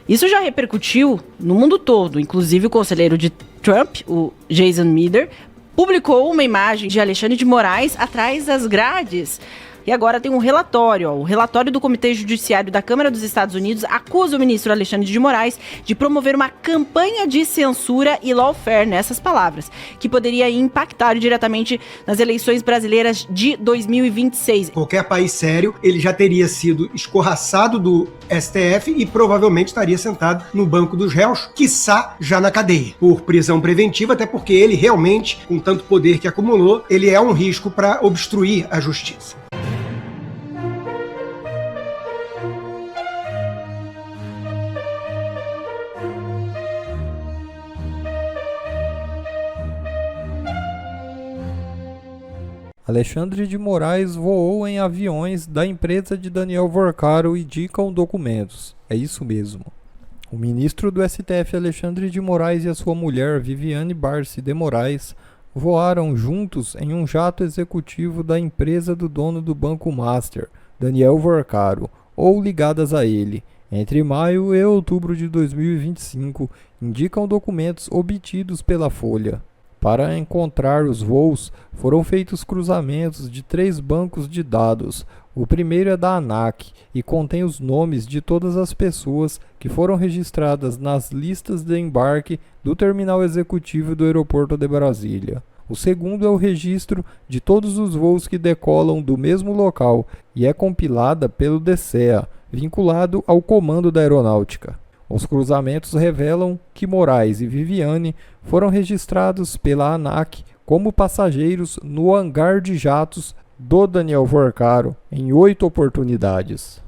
Isso já repercutiu no mundo todo, inclusive o conselheiro de Trump, o Jason Miller, publicou uma imagem de Alexandre de Moraes atrás das grades. E agora tem um relatório. O relatório do Comitê Judiciário da Câmara dos Estados Unidos acusa o ministro Alexandre de Moraes de promover uma campanha de censura e lawfare, nessas palavras, que poderia impactar diretamente nas eleições brasileiras de 2026. Qualquer país sério, ele já teria sido escorraçado do STF e provavelmente estaria sentado no banco dos réus, quiçá já na cadeia, por prisão preventiva, até porque ele realmente, com tanto poder que acumulou, ele é um risco para obstruir a justiça. Alexandre de Moraes voou em aviões da empresa de Daniel Vorcaro, indicam documentos. É isso mesmo. O ministro do STF Alexandre de Moraes e a sua mulher Viviane Barsi de Moraes voaram juntos em um jato executivo da empresa do dono do Banco Master, Daniel Vorcaro, ou ligadas a ele, entre maio e outubro de 2025, indicam documentos obtidos pela Folha. Para encontrar os voos, foram feitos cruzamentos de 3 bancos de dados. O primeiro é da ANAC e contém os nomes de todas as pessoas que foram registradas nas listas de embarque do terminal executivo do aeroporto de Brasília. O segundo é o registro de todos os voos que decolam do mesmo local e é compilada pelo DCEA, vinculado ao Comando da Aeronáutica. Os cruzamentos revelam que Moraes e Viviane foram registrados pela ANAC como passageiros no hangar de jatos do Daniel Vorcaro em 8 oportunidades.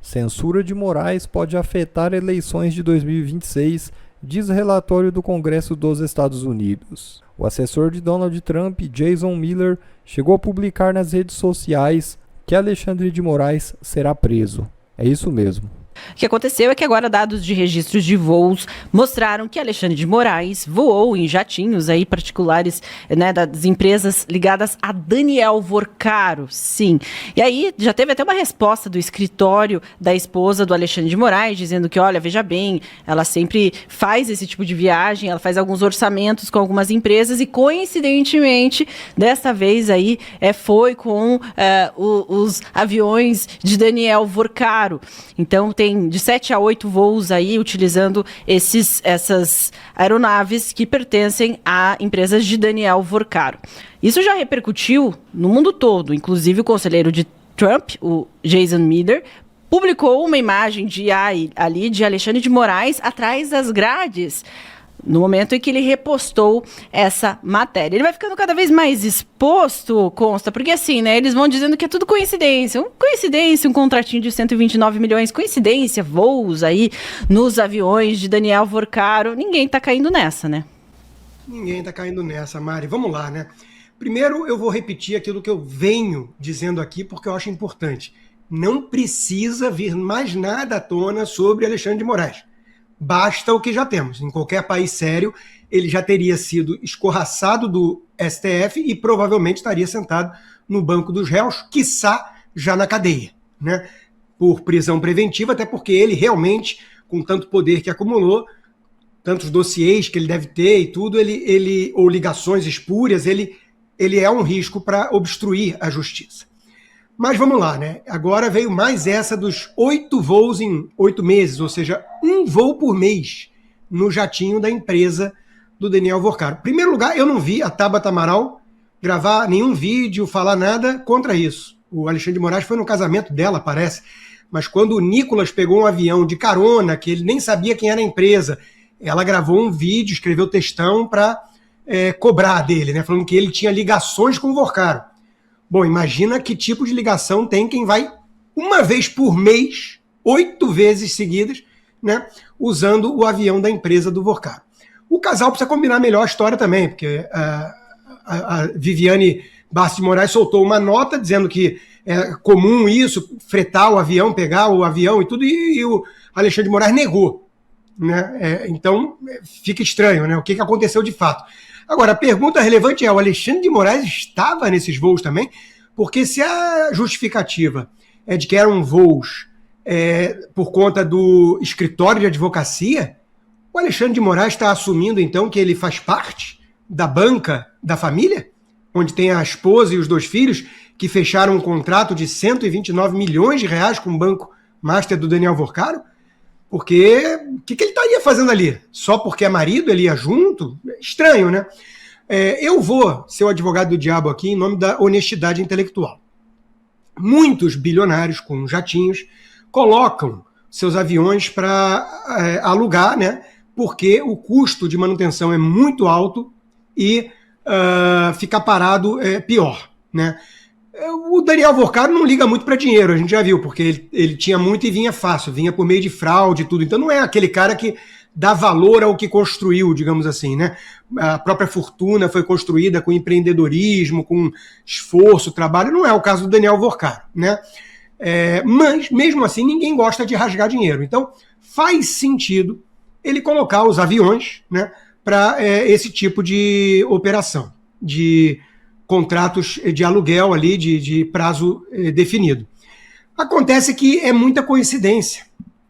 Censura de Moraes pode afetar eleições de 2026, diz relatório do Congresso dos Estados Unidos. O assessor de Donald Trump, Jason Miller, chegou a publicar nas redes sociais que Alexandre de Moraes será preso. É isso mesmo. O que aconteceu é que agora dados de registros de voos mostraram que Alexandre de Moraes voou em jatinhos aí particulares, né, das empresas ligadas a Daniel Vorcaro, sim. E aí já teve até uma resposta do escritório da esposa do Alexandre de Moraes, dizendo que, olha, veja bem, ela sempre faz esse tipo de viagem, ela faz alguns orçamentos com algumas empresas e, coincidentemente, desta vez aí foi com os aviões de Daniel Vorcaro. Então, tem de 7 a 8 voos aí utilizando essas aeronaves que pertencem a empresas de Daniel Vorcaro. Isso já repercutiu no mundo todo, inclusive o conselheiro de Trump, o Jason Miller, publicou uma imagem de Alexandre de Moraes atrás das grades, no momento em que ele repostou essa matéria. Ele vai ficando cada vez mais exposto, consta, porque assim, né, eles vão dizendo que é tudo coincidência. Coincidência, um contratinho de 129 milhões, coincidência, voos aí nos aviões de Daniel Vorcaro. Ninguém tá caindo nessa, né? Ninguém tá caindo nessa, Mari. Vamos lá, né? Primeiro, eu vou repetir aquilo que eu venho dizendo aqui, porque eu acho importante. Não precisa vir mais nada à tona sobre Alexandre de Moraes. Basta o que já temos. Em qualquer país sério, ele já teria sido escorraçado do STF e provavelmente estaria sentado no banco dos réus, quiçá já na cadeia, né? Por prisão preventiva, até porque ele realmente, com tanto poder que acumulou, tantos dossiês que ele deve ter e tudo, ou ligações espúrias, ele é um risco para obstruir a justiça. Mas vamos lá, né? Agora veio mais essa dos 8 voos em 8 meses, ou seja, 1 voo por mês no jatinho da empresa do Daniel Vorcaro. Em primeiro lugar, eu não vi a Tabata Amaral gravar nenhum vídeo, falar nada contra isso. O Alexandre de Moraes foi no casamento dela, parece, mas quando o Nicolas pegou um avião de carona, que ele nem sabia quem era a empresa, ela gravou um vídeo, escreveu textão para cobrar dele, né? Falando que ele tinha ligações com o Vorcaro. Bom, imagina que tipo de ligação tem quem vai uma vez por mês, 8 vezes seguidas, né, usando o avião da empresa do Vorcaro. O casal precisa combinar melhor a história também, porque a Viviane Barsi de Moraes soltou uma nota dizendo que é comum isso, fretar o avião, pegar o avião e tudo, e o Alexandre de Moraes negou, né? Então fica estranho, né? O que aconteceu de fato. Agora, a pergunta relevante é, o Alexandre de Moraes estava nesses voos também? Porque se a justificativa é de que eram voos por conta do escritório de advocacia, o Alexandre de Moraes está assumindo, então, que ele faz parte da banca da família, onde tem a esposa e os 2 filhos, que fecharam um contrato de 129 milhões de reais com o Banco Master do Daniel Vorcaro? Porque o que ele estaria fazendo ali? Só porque é marido, ele ia junto? Estranho, né? Eu vou ser o advogado do diabo aqui em nome da honestidade intelectual. Muitos bilionários com jatinhos colocam seus aviões para alugar, né? Porque o custo de manutenção é muito alto e ficar parado é pior, né? O Daniel Vorcaro não liga muito para dinheiro, a gente já viu, porque ele tinha muito e vinha fácil, vinha por meio de fraude e tudo. Então não é aquele cara que dá valor ao que construiu, digamos assim, né? A própria fortuna foi construída com empreendedorismo, com esforço, trabalho. Não é o caso do Daniel Vorcaro, né? Mas, mesmo assim, ninguém gosta de rasgar dinheiro. Então, faz sentido ele colocar os aviões, né, para esse tipo de operação, de contratos de aluguel ali, de prazo definido. Acontece que é muita coincidência,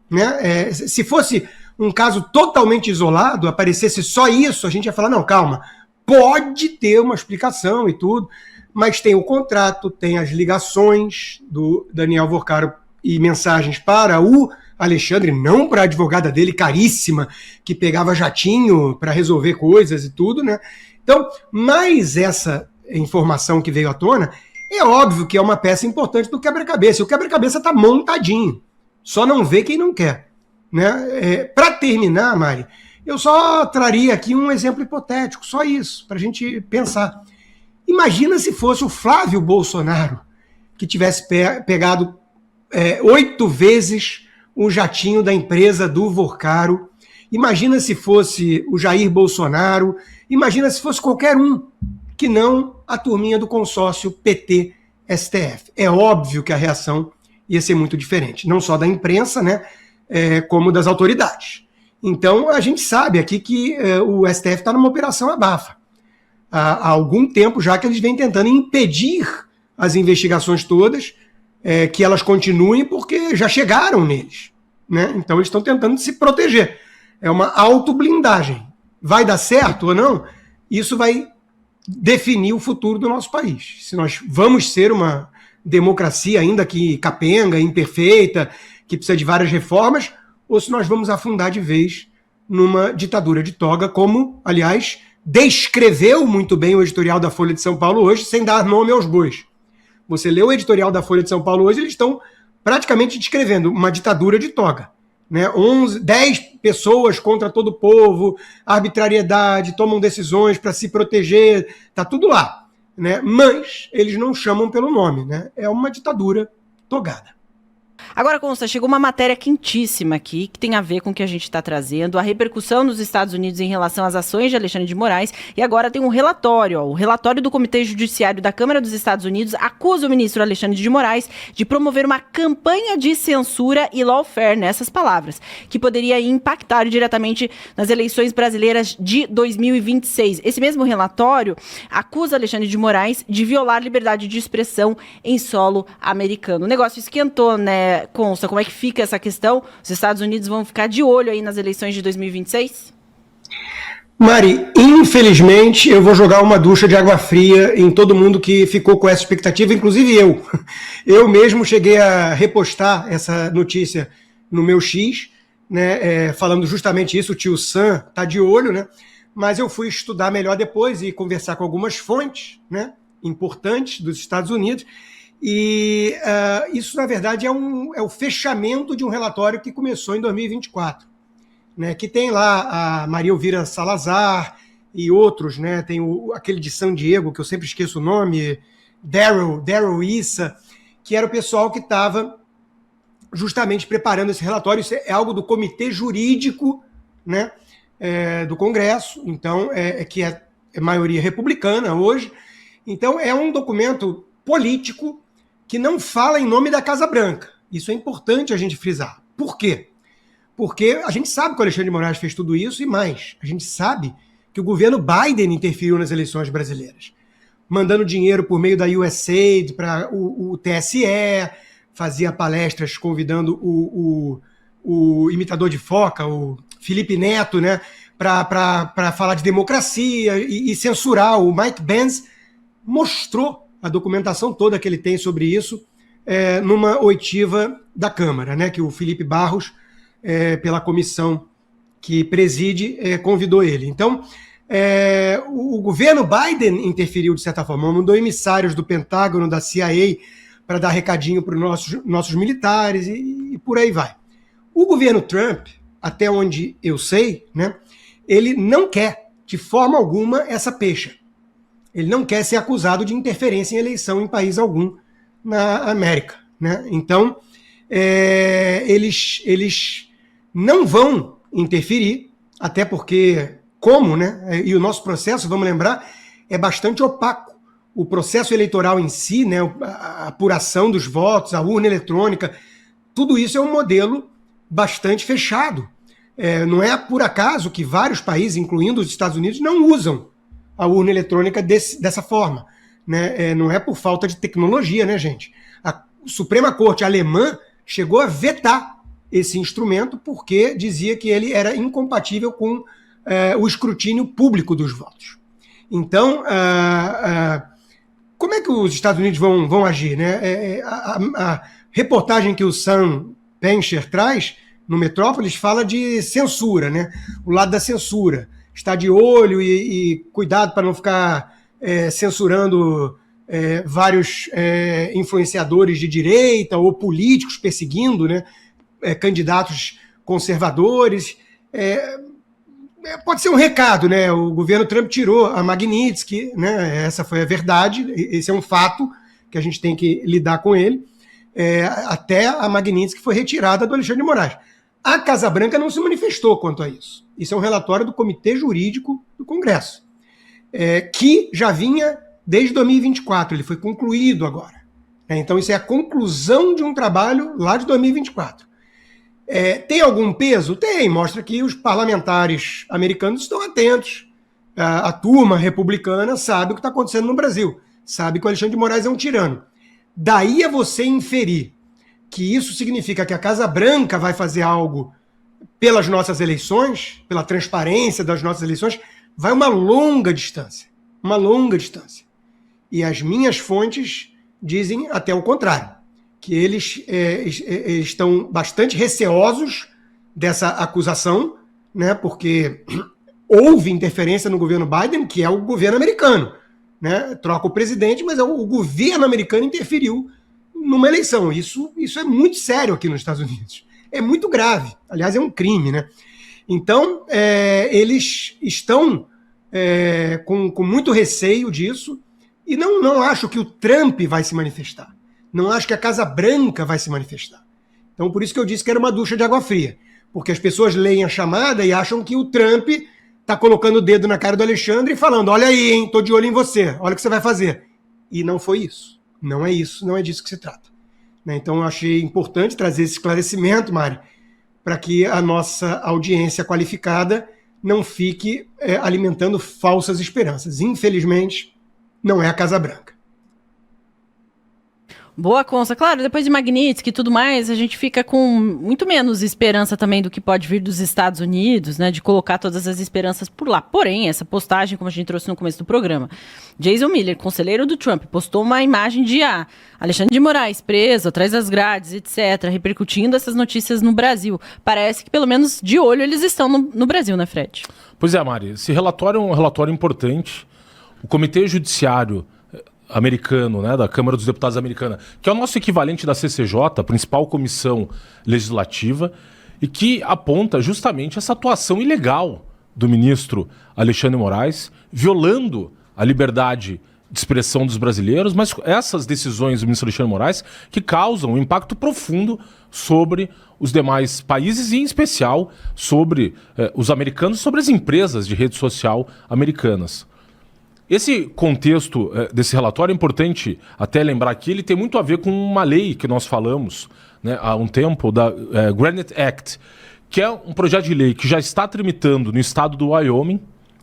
né? Se fosse um caso totalmente isolado, aparecesse só isso, a gente ia falar, não, calma, pode ter uma explicação e tudo, mas tem o contrato, tem as ligações do Daniel Vorcaro e mensagens para o Alexandre, não para a advogada dele, caríssima, que pegava jatinho para resolver coisas e tudo, né? Então, mais essa informação que veio à tona, é óbvio que é uma peça importante do quebra-cabeça. O quebra-cabeça está montadinho, só não vê quem não quer, né? Para terminar, Mari, eu só traria aqui um exemplo hipotético, só isso, para a gente pensar. Imagina se fosse o Flávio Bolsonaro que tivesse pegado 8 vezes o jatinho da empresa do Vorcaro. Imagina se fosse o Jair Bolsonaro. Imagina se fosse qualquer um que não a turminha do consórcio PT-STF. É óbvio que a reação ia ser muito diferente, não só da imprensa, né, como das autoridades. Então, a gente sabe aqui que o STF está numa operação abafa. Há algum tempo já que eles vêm tentando impedir as investigações todas, que elas continuem, porque já chegaram neles, né? Então, eles estão tentando se proteger. É uma autoblindagem. Vai dar certo ou não? Isso vai definir o futuro do nosso país. Se nós vamos ser uma democracia ainda que capenga, imperfeita, que precisa de várias reformas, ou se nós vamos afundar de vez numa ditadura de toga, como, aliás, descreveu muito bem o editorial da Folha de São Paulo hoje, sem dar nome aos bois. Você lê o editorial da Folha de São Paulo hoje, eles estão praticamente descrevendo uma ditadura de toga, né? 10 pessoas contra todo o povo, arbitrariedade, tomam decisões para se proteger, tá tudo lá, né? Mas eles não chamam pelo nome, né? É uma ditadura togada. Agora, Consta, chegou uma matéria quentíssima aqui, que tem a ver com o que a gente está trazendo, a repercussão nos Estados Unidos em relação às ações de Alexandre de Moraes, e agora tem um relatório, o relatório do Comitê Judiciário da Câmara dos Estados Unidos acusa o ministro Alexandre de Moraes de promover uma campanha de censura e lawfare, nessas palavras, que poderia impactar diretamente nas eleições brasileiras de 2026. Esse mesmo relatório acusa Alexandre de Moraes de violar liberdade de expressão em solo americano. O negócio esquentou, né? Consta, como é que fica essa questão? Os Estados Unidos vão ficar de olho aí nas eleições de 2026? Mari, infelizmente eu vou jogar uma ducha de água fria em todo mundo que ficou com essa expectativa, inclusive eu. Eu mesmo cheguei a repostar essa notícia no meu X, né, falando justamente isso, o tio Sam tá de olho, né? Mas eu fui estudar melhor depois e conversar com algumas fontes, né, importantes dos Estados Unidos. E isso, na verdade, é o fechamento de um relatório que começou em 2024, né, que tem lá a Maria Elvira Salazar e outros, né, tem aquele de San Diego, que eu sempre esqueço o nome, Daryl Issa, que era o pessoal que estava justamente preparando esse relatório. Isso é algo do Comitê Jurídico, né, do Congresso, então, que é maioria republicana hoje. Então, é um documento político que não fala em nome da Casa Branca. Isso é importante a gente frisar. Por quê? Porque a gente sabe que o Alexandre de Moraes fez tudo isso e mais. A gente sabe que o governo Biden interferiu nas eleições brasileiras, mandando dinheiro por meio da USAID para o TSE, fazia palestras convidando o imitador de foca, o Felipe Neto, né, para falar de democracia e censurar. O Mike Pence mostrou a documentação toda que ele tem sobre isso numa oitiva da Câmara, né, que o Felipe Barros, pela comissão que preside, convidou ele. Então, o governo Biden interferiu de certa forma, mandou emissários do Pentágono, da CIA, para dar recadinho para os nossos militares e por aí vai. O governo Trump, até onde eu sei, né, ele não quer, de forma alguma, essa pecha. Ele não quer ser acusado de interferência em eleição em país algum na América, né? Então, eles não vão interferir, até porque, né? E o nosso processo, vamos lembrar, é bastante opaco. O processo eleitoral em si, né, a apuração dos votos, a urna eletrônica, tudo isso é um modelo bastante fechado. Não é por acaso que vários países, incluindo os Estados Unidos, não usam a urna eletrônica dessa forma, né? Não é por falta de tecnologia, né, gente? A Suprema Corte alemã chegou a vetar esse instrumento porque dizia que ele era incompatível com o escrutínio público dos votos. Então, como é que os Estados Unidos vão agir, né? A reportagem que o Sam Pencher traz no Metrópolis fala de censura, né? O lado da censura. Está de olho e cuidado para não ficar censurando vários influenciadores de direita ou políticos perseguindo, né, candidatos conservadores. Pode ser um recado, né? O governo Trump tirou a Magnitsky, né? Essa foi a verdade, esse é um fato que a gente tem que lidar com ele. Até a Magnitsky foi retirada do Alexandre de Moraes. A Casa Branca não se manifestou quanto a isso. Isso é um relatório do Comitê Jurídico do Congresso, que já vinha desde 2024, ele foi concluído agora. Então isso é a conclusão de um trabalho lá de 2024. Tem algum peso? Tem, mostra que os parlamentares americanos estão atentos. A turma republicana sabe o que está acontecendo no Brasil, sabe que o Alexandre de Moraes é um tirano. Daí a você inferir que isso significa que a Casa Branca vai fazer algo pelas nossas eleições, pela transparência das nossas eleições, vai uma longa distância. Uma longa distância. E as minhas fontes dizem até o contrário, que eles estão bastante receosos dessa acusação, né, porque houve interferência no governo Biden, que é o governo americano, né? Troca o presidente, mas o governo americano interferiu numa eleição. Isso é muito sério aqui nos Estados Unidos. É muito grave. Aliás, é um crime, né? Então, eles estão com muito receio disso e não acho que o Trump vai se manifestar. Não acho que a Casa Branca vai se manifestar. Então, por isso que eu disse que era uma ducha de água fria. Porque as pessoas leem a chamada e acham que o Trump está colocando o dedo na cara do Alexandre e falando: olha aí, hein, tô de olho em você, olha o que você vai fazer. E não foi isso. Não é isso, não é disso que se trata. Então eu achei importante trazer esse esclarecimento, Mari, para que a nossa audiência qualificada não fique alimentando falsas esperanças. Infelizmente, não é a Casa Branca. Boa, Consa. Claro, depois de Magnitsky e tudo mais, a gente fica com muito menos esperança também do que pode vir dos Estados Unidos, né, de colocar todas as esperanças por lá. Porém, essa postagem, como a gente trouxe no começo do programa, Jason Miller, conselheiro do Trump, postou uma imagem de Alexandre de Moraes preso, atrás das grades, etc., repercutindo essas notícias no Brasil. Parece que, pelo menos, de olho eles estão no Brasil, né, Fred? Pois é, Mari. Esse relatório é um relatório importante. O Comitê Judiciário americano, né, da Câmara dos Deputados americana, que é o nosso equivalente da CCJ, a principal comissão legislativa, e que aponta justamente essa atuação ilegal do ministro Alexandre de Moraes, violando a liberdade de expressão dos brasileiros, mas essas decisões do ministro Alexandre de Moraes que causam um impacto profundo sobre os demais países e, em especial, sobre os americanos, sobre as empresas de rede social americanas. Esse contexto desse relatório é importante até lembrar que ele tem muito a ver com uma lei que nós falamos, né, há um tempo, da Granite Act, que é um projeto de lei que já está tramitando no estado do Wyoming,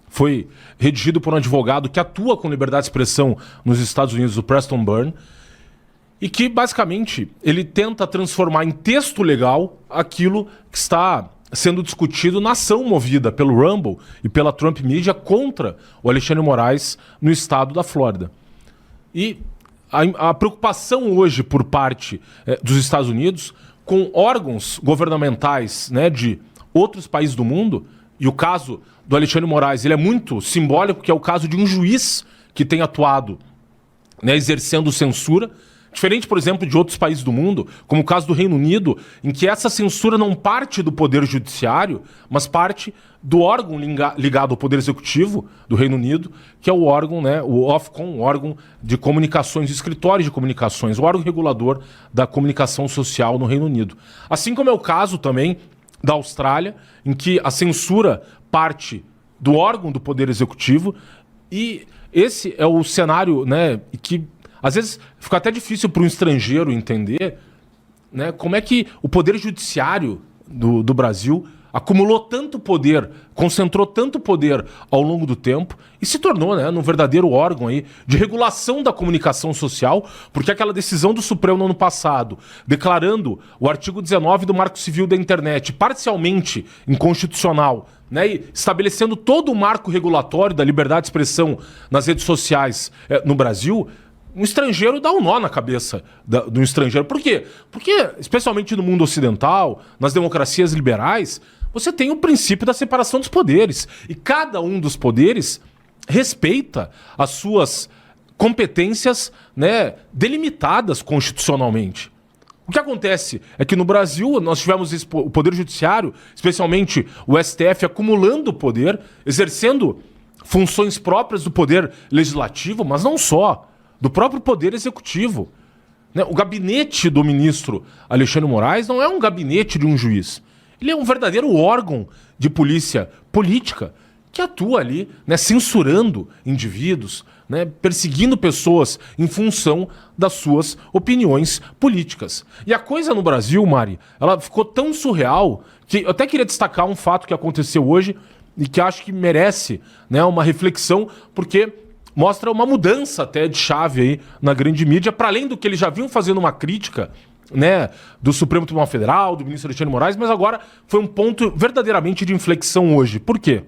foi redigido por um advogado que atua com liberdade de expressão nos Estados Unidos, o Preston Byrne, e que, basicamente, ele tenta transformar em texto legal aquilo que está sendo discutido na ação movida pelo Rumble e pela Trump Media contra o Alexandre de Moraes no estado da Flórida. E a preocupação hoje por parte dos Estados Unidos com órgãos governamentais, né, de outros países do mundo, e o caso do Alexandre de Moraes ele é muito simbólico, que é o caso de um juiz que tem atuado, né, exercendo censura, diferente, por exemplo, de outros países do mundo, como o caso do Reino Unido, em que essa censura não parte do Poder Judiciário, mas parte do órgão ligado ao Poder Executivo do Reino Unido, que é o órgão, né, o Ofcom, o órgão de comunicações, escritórios de comunicações, o órgão regulador da comunicação social no Reino Unido. Assim como é o caso também da Austrália, em que a censura parte do órgão do Poder Executivo, e esse é o cenário, né, que às vezes fica até difícil para um estrangeiro entender, né, como é que o Poder Judiciário do Brasil acumulou tanto poder, concentrou tanto poder ao longo do tempo e se tornou, né, num verdadeiro órgão aí de regulação da comunicação social, porque aquela decisão do Supremo no ano passado, declarando o artigo 19 do Marco Civil da Internet parcialmente inconstitucional, né, e estabelecendo todo o marco regulatório da liberdade de expressão nas redes sociais no Brasil, um estrangeiro dá um nó na cabeça do estrangeiro. Por quê? Porque, especialmente no mundo ocidental, nas democracias liberais, você tem o princípio da separação dos poderes. E cada um dos poderes respeita as suas competências, né, delimitadas constitucionalmente. O que acontece é que no Brasil nós tivemos o Poder Judiciário, especialmente o STF, acumulando poder, exercendo funções próprias do Poder Legislativo, mas não só, do próprio Poder Executivo. Né? O gabinete do ministro Alexandre de Moraes não é um gabinete de um juiz. Ele é um verdadeiro órgão de polícia política que atua ali, né, censurando indivíduos, né, perseguindo pessoas em função das suas opiniões políticas. E a coisa no Brasil, Mari, ela ficou tão surreal que eu até queria destacar um fato que aconteceu hoje e que acho que merece, né, uma reflexão, porque mostra uma mudança até de chave aí na grande mídia, para além do que eles já vinham fazendo uma crítica, né, do Supremo Tribunal Federal, do ministro Alexandre de Moraes, mas agora foi um ponto verdadeiramente de inflexão hoje. Por quê?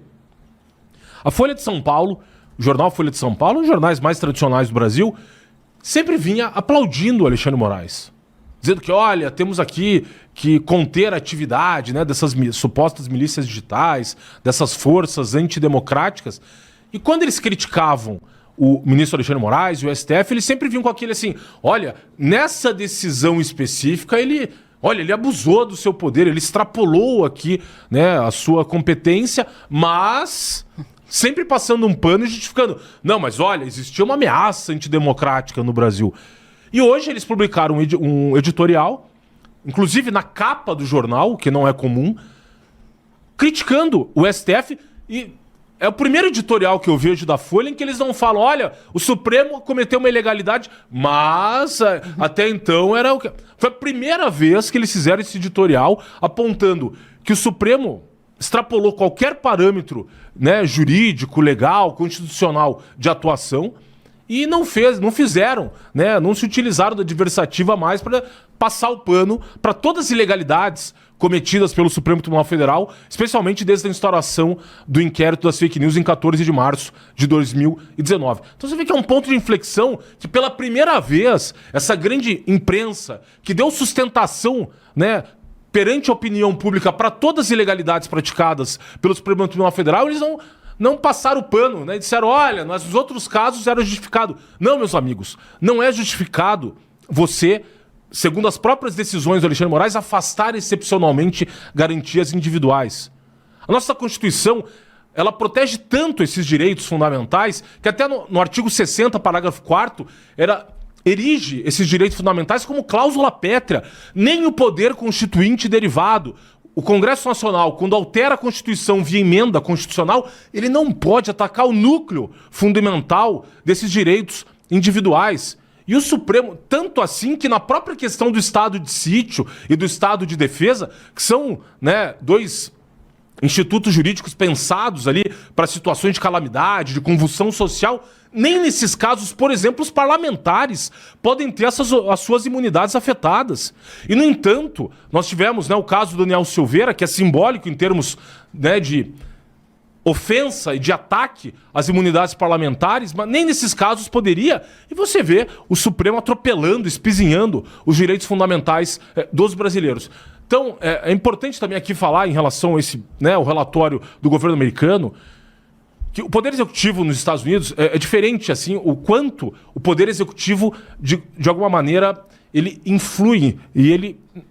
A Folha de São Paulo, o jornal Folha de São Paulo, um dos jornais mais tradicionais do Brasil, sempre vinha aplaudindo o Alexandre de Moraes, dizendo que, olha, temos aqui que conter a atividade, né, dessas supostas milícias digitais, dessas forças antidemocráticas. E quando eles criticavam o ministro Alexandre de Moraes e o STF, eles sempre vinham com aquele assim, olha, nessa decisão específica, ele abusou do seu poder, ele extrapolou aqui, né, a sua competência, mas sempre passando um pano e justificando. Não, mas olha, existia uma ameaça antidemocrática no Brasil. E hoje eles publicaram um editorial, inclusive na capa do jornal, que não é comum, criticando o STF. E é o primeiro editorial que eu vejo da Folha em que eles não falam, olha, o Supremo cometeu uma ilegalidade, mas até então era o que... Foi a primeira vez que eles fizeram esse editorial apontando que o Supremo extrapolou qualquer parâmetro, né, jurídico, legal, constitucional de atuação e não fizeram, né, não se utilizaram da adversativa mais para passar o pano para todas as ilegalidades cometidas pelo Supremo Tribunal Federal, especialmente desde a instauração do inquérito das fake news em 14 de março de 2019. Então você vê que é um ponto de inflexão que pela primeira vez essa grande imprensa que deu sustentação, né, perante a opinião pública para todas as ilegalidades praticadas pelo Supremo Tribunal Federal, eles não passaram o pano, né? Disseram, olha, nos outros casos era justificado. Não, meus amigos, não é justificado você, segundo as próprias decisões do Alexandre de Moraes, afastar excepcionalmente garantias individuais. A nossa Constituição, ela protege tanto esses direitos fundamentais que até no artigo 60, parágrafo 4º, erige esses direitos fundamentais como cláusula pétrea. Nem o poder constituinte derivado, o Congresso Nacional, quando altera a Constituição via emenda constitucional, ele não pode atacar o núcleo fundamental desses direitos individuais. E o Supremo, tanto assim que na própria questão do estado de sítio e do estado de defesa, que são, né, dois institutos jurídicos pensados ali para situações de calamidade, de convulsão social. Nem nesses casos, por exemplo, os parlamentares podem ter as suas imunidades afetadas. E, no entanto, nós tivemos, né, o caso do Daniel Silveira, que é simbólico em termos, né, de ofensa e de ataque às imunidades parlamentares, mas nem nesses casos poderia. E você vê o Supremo atropelando, espizinhando os direitos fundamentais dos brasileiros. Então, é importante também aqui falar em relação a esse, né, o relatório do governo americano, que o Poder Executivo nos Estados Unidos é diferente, assim, o quanto o Poder Executivo, de alguma maneira, ele influi e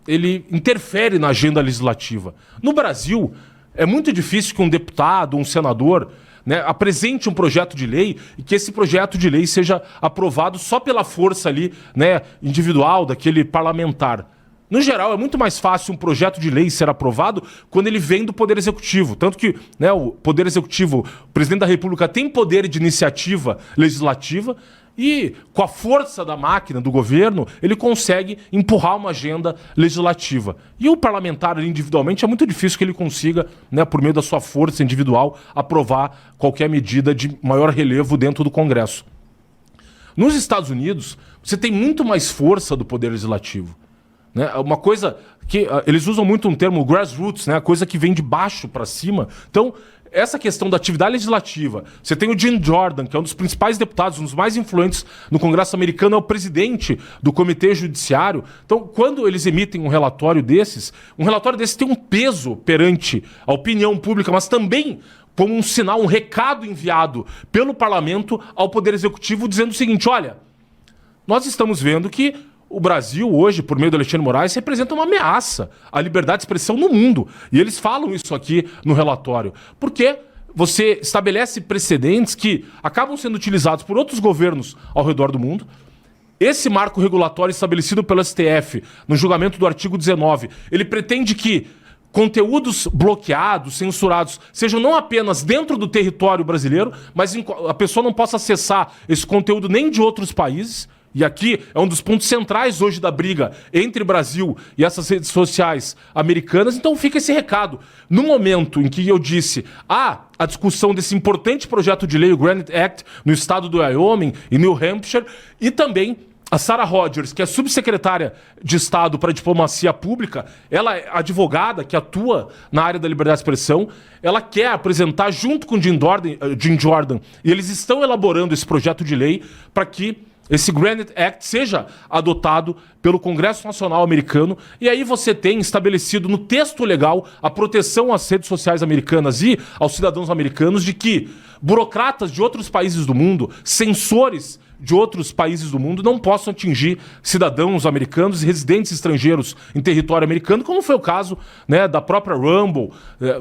ele interfere na agenda legislativa. No Brasil, é muito difícil que um deputado, um senador, né, apresente um projeto de lei e que esse projeto de lei seja aprovado só pela força ali, né, individual daquele parlamentar. No geral, é muito mais fácil um projeto de lei ser aprovado quando ele vem do Poder Executivo. Tanto que, né, o Poder Executivo, o presidente da República tem poder de iniciativa legislativa e, com a força da máquina do governo, ele consegue empurrar uma agenda legislativa. E o parlamentar, individualmente, é muito difícil que ele consiga, né, por meio da sua força individual, aprovar qualquer medida de maior relevo dentro do Congresso. Nos Estados Unidos, você tem muito mais força do Poder Legislativo. Né? Uma coisa que eles usam muito um termo grassroots, né? A coisa que vem de baixo para cima. Então, essa questão da atividade legislativa, você tem o Jim Jordan, que é um dos principais deputados, um dos mais influentes no Congresso americano, é o presidente do Comitê Judiciário. Então, quando eles emitem um relatório desses tem um peso perante a opinião pública, mas também como um sinal, um recado enviado pelo parlamento ao Poder Executivo, dizendo o seguinte: olha, nós estamos vendo que o Brasil hoje, por meio do Alexandre de Moraes, representa uma ameaça à liberdade de expressão no mundo. E eles falam isso aqui no relatório. Porque você estabelece precedentes que acabam sendo utilizados por outros governos ao redor do mundo. Esse marco regulatório estabelecido pelo STF no julgamento do artigo 19, ele pretende que conteúdos bloqueados, censurados, sejam não apenas dentro do território brasileiro, mas a pessoa não possa acessar esse conteúdo nem de outros países. E aqui é um dos pontos centrais hoje da briga entre Brasil e essas redes sociais americanas. Então fica esse recado. No momento em que eu disse a discussão desse importante projeto de lei, o Granite Act, no estado do Wyoming e New Hampshire, e também a Sarah Rogers, que é subsecretária de Estado para a Diplomacia Pública, ela é advogada que atua na área da liberdade de expressão, ela quer apresentar junto com Jim Jordan, e eles estão elaborando esse projeto de lei para que esse Granite Act seja adotado pelo Congresso Nacional americano, e aí você tem estabelecido no texto legal a proteção às redes sociais americanas e aos cidadãos americanos de que burocratas de outros países do mundo, censores de outros países do mundo não possam atingir cidadãos americanos e residentes estrangeiros em território americano, como foi o caso, né, da própria Rumble,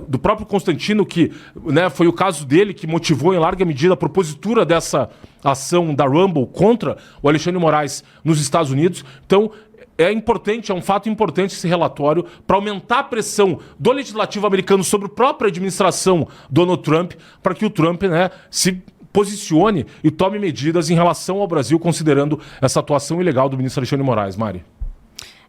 do próprio Constantino, que, né, foi o caso dele que motivou em larga medida a propositura dessa ação da Rumble contra o Alexandre de Moraes nos Estados Unidos. Então, é importante, é um fato importante esse relatório para aumentar a pressão do legislativo americano sobre a própria administração Donald Trump, para que o Trump, né, se posicione e tome medidas em relação ao Brasil, considerando essa atuação ilegal do ministro Alexandre de Moraes. Mari.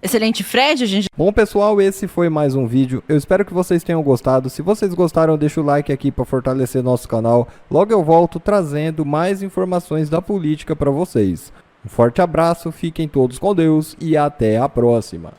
Excelente, Fred. Bom, pessoal, esse foi mais um vídeo. Eu espero que vocês tenham gostado. Se vocês gostaram, deixa o like aqui para fortalecer nosso canal. Logo eu volto trazendo mais informações da política para vocês. Um forte abraço, fiquem todos com Deus e até a próxima.